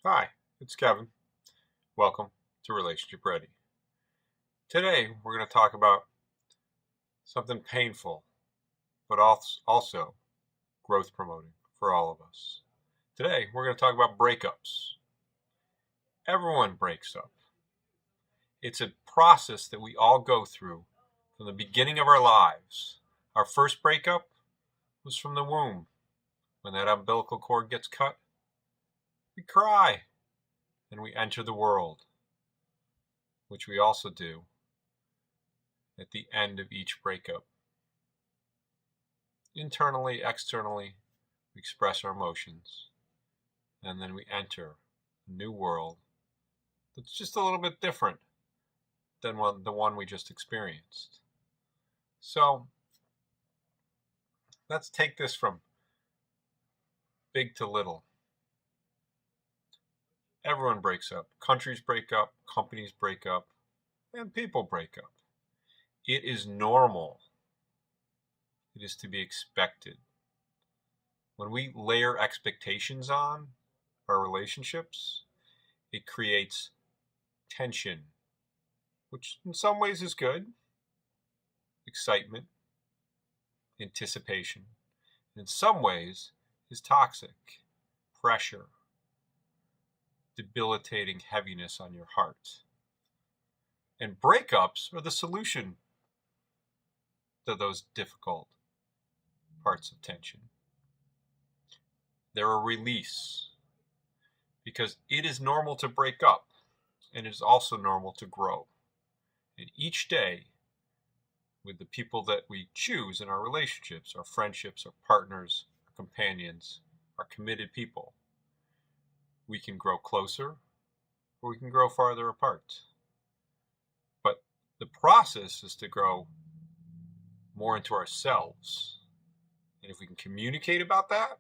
Hi, it's Kevin. Welcome to Relationship Ready. Today, we're going to talk about something painful, but also growth promoting for all of us. Today, we're going to talk about breakups. Everyone breaks up. It's a process that we all go through from the beginning of our lives. Our first breakup was from the womb. When that umbilical cord gets cut, we cry and we enter the world, which we also do at the end of each breakup. Internally, externally, we express our emotions, and then we enter a new world that's just a little bit different than the one we just experienced. So let's take this from big to little. Everyone breaks up. Countries break up, companies break up, and people break up. It is normal. It is to be expected. When we layer expectations on our relationships, it creates tension, which in some ways is good, excitement, anticipation. In some ways is toxic, pressure, debilitating heaviness on your heart. And breakups are the solution to those difficult parts of tension. They're a release because it is normal to break up, and it is also normal to grow. And each day, with the people that we choose in our relationships, our friendships, our partners, our companions, our committed people, we can grow closer or we can grow farther apart. But the process is to grow more into ourselves. And if we can communicate about that,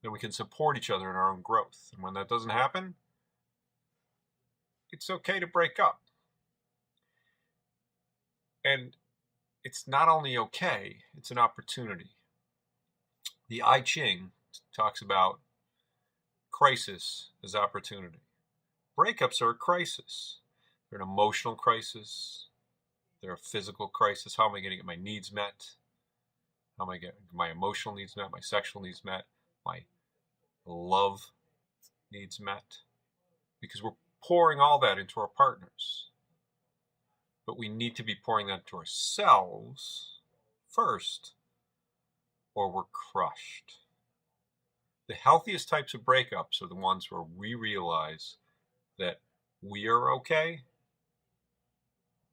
then we can support each other in our own growth. And when that doesn't happen, it's okay to break up. And it's not only okay, it's an opportunity. The I Ching talks about crisis as opportunity. Breakups are a crisis. They're an emotional crisis. They're a physical crisis. How am I going to get my needs met? How am I getting my emotional needs met, my sexual needs met, my love needs met? Because we're pouring all that into our partners. But we need to be pouring that to ourselves first, or we're crushed. The healthiest types of breakups are the ones where we realize that we are okay,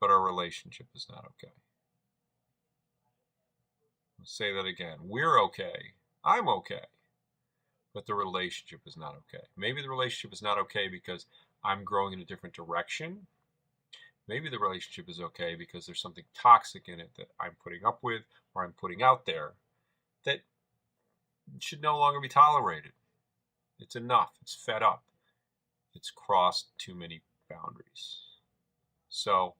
but our relationship is not okay. I'll say that again. We're okay. I'm okay. But the relationship is not okay. Maybe the relationship is not okay because I'm growing in a different direction. Maybe the relationship is okay because there's something toxic in it that I'm putting up with or I'm putting out there that should no longer be tolerated. It's enough. It's fed up. It's crossed too many boundaries. So,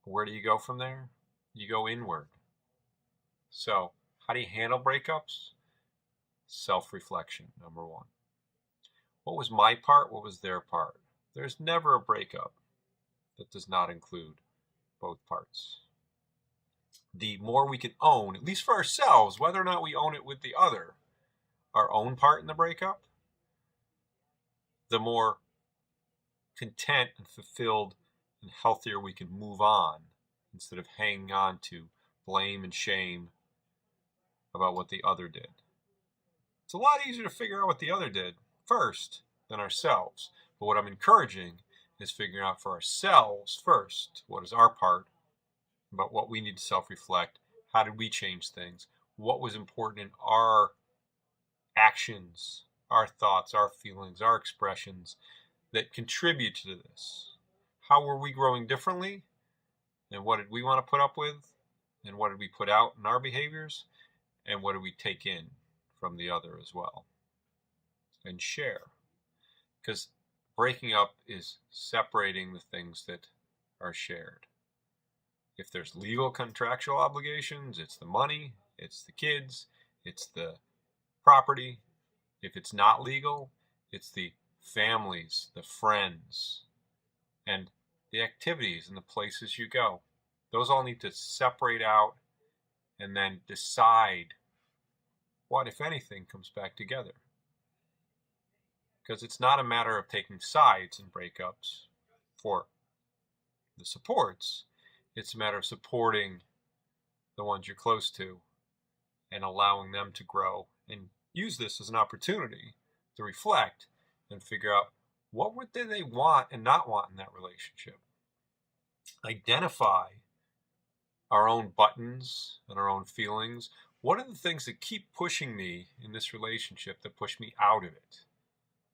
where do you go from there? You go inward. So, how do you handle breakups? Self-reflection, number one. What was my part? What was their part? There's never a breakup that does not include both parts. The more we can own, at least for ourselves, whether or not we own it with the other, our own part in the breakup, the more content and fulfilled and healthier we can move on instead of hanging on to blame and shame about what the other did. It's a lot easier to figure out what the other did first than ourselves. But what I'm encouraging is figuring out for ourselves first, what is our part, about what we need to self-reflect, how did we change things, what was important in our actions, our thoughts, our feelings, our expressions that contribute to this. How were we growing differently? And what did we want to put up with? And what did we put out in our behaviors? And what did we take in from the other as well? And share. Because breaking up is separating the things that are shared. If there's legal contractual obligations, it's the money, it's the kids, it's the property. If it's not legal, It's the families, the friends, and the activities and the places you go. Those all need to separate out and then decide what, if anything, comes back together. Because it's not a matter of taking sides in breakups for the supports. It's a matter of supporting the ones you're close to and allowing them to grow, and use this as an opportunity to reflect and figure out what did they want and not want in that relationship. Identify our own buttons and our own feelings. What are the things that keep pushing me in this relationship, that push me out of it,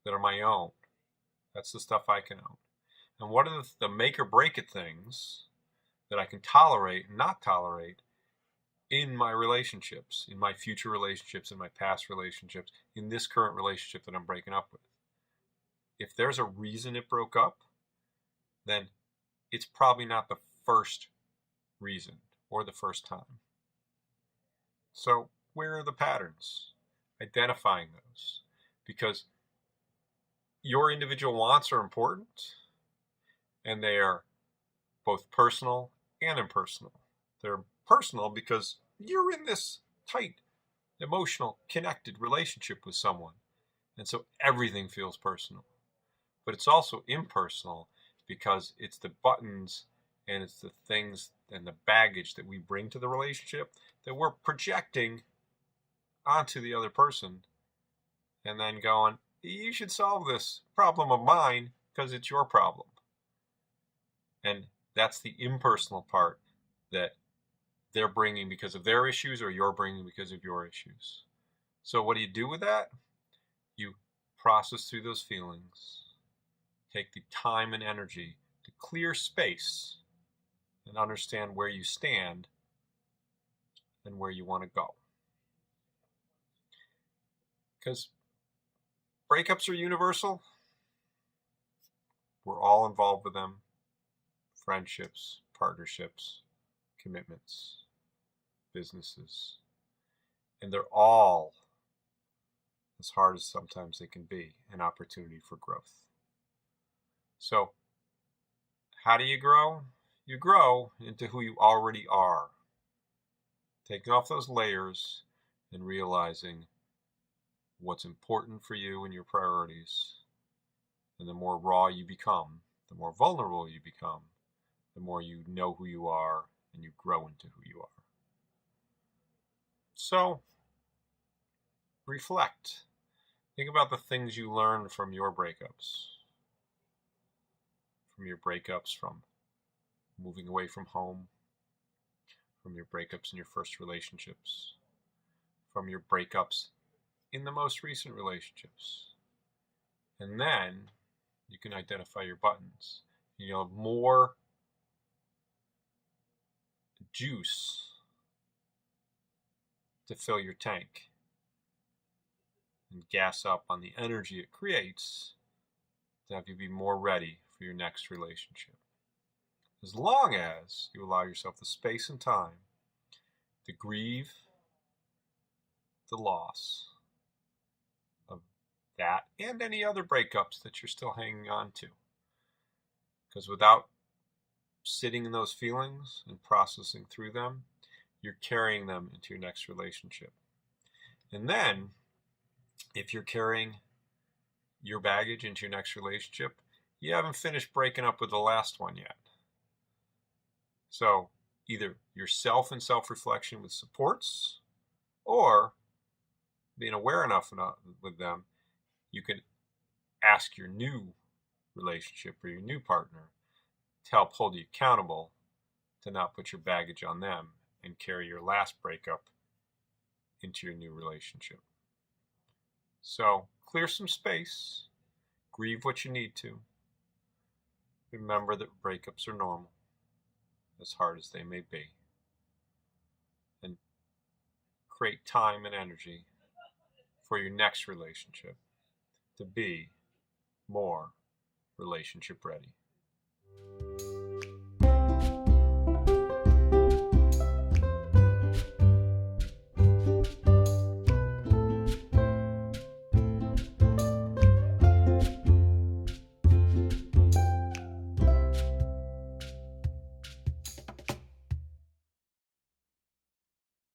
that are my own? That's the stuff I can own. And what are the make or break it things that I can tolerate and not tolerate in my relationships, in my future relationships, in my past relationships, in this current relationship that I'm breaking up with? If there's a reason it broke up, then it's probably not the first reason or the first time. So where are the patterns? Identifying those. Because your individual wants are important, and they are both personal and impersonal. They're personal because you're in this tight, emotional, connected relationship with someone, and so everything feels personal. But it's also impersonal because it's the buttons and it's the things and the baggage that we bring to the relationship that we're projecting onto the other person, and then going, you should solve this problem of mine because it's your problem. And that's the impersonal part that they're bringing because of their issues, or you're bringing because of your issues. So what do you do with that? You process through those feelings, take the time and energy to clear space and understand where you stand and where you want to go. Because breakups are universal. We're all involved with them. Friendships, partnerships, commitments, businesses. And they're all, as hard as sometimes they can be, an opportunity for growth. So, how do you grow? You grow into who you already are. Taking off those layers and realizing what's important for you and your priorities. And the more raw you become, the more vulnerable you become, the more you know who you are and you grow into who you are. So, reflect. Think about the things you learned from your breakups. From your breakups, from moving away from home, from your breakups in your first relationships, from your breakups in the most recent relationships. And then you can identify your buttons. You'll have more juice to fill your tank and gas up on the energy it creates to have you be more ready for your next relationship. As long as you allow yourself the space and time to grieve the loss of that and any other breakups that you're still hanging on to. Because without sitting in those feelings and processing through them, you're carrying them into your next relationship. And then, if you're carrying your baggage into your next relationship, you haven't finished breaking up with the last one yet. So, either yourself and self-reflection with supports, or being aware enough with them, you can ask your new relationship or your new partner to help hold you accountable to not put your baggage on them and carry your last breakup into your new relationship. So clear some space, grieve what you need to. Remember that breakups are normal, as hard as they may be. And create time and energy for your next relationship to be more relationship ready.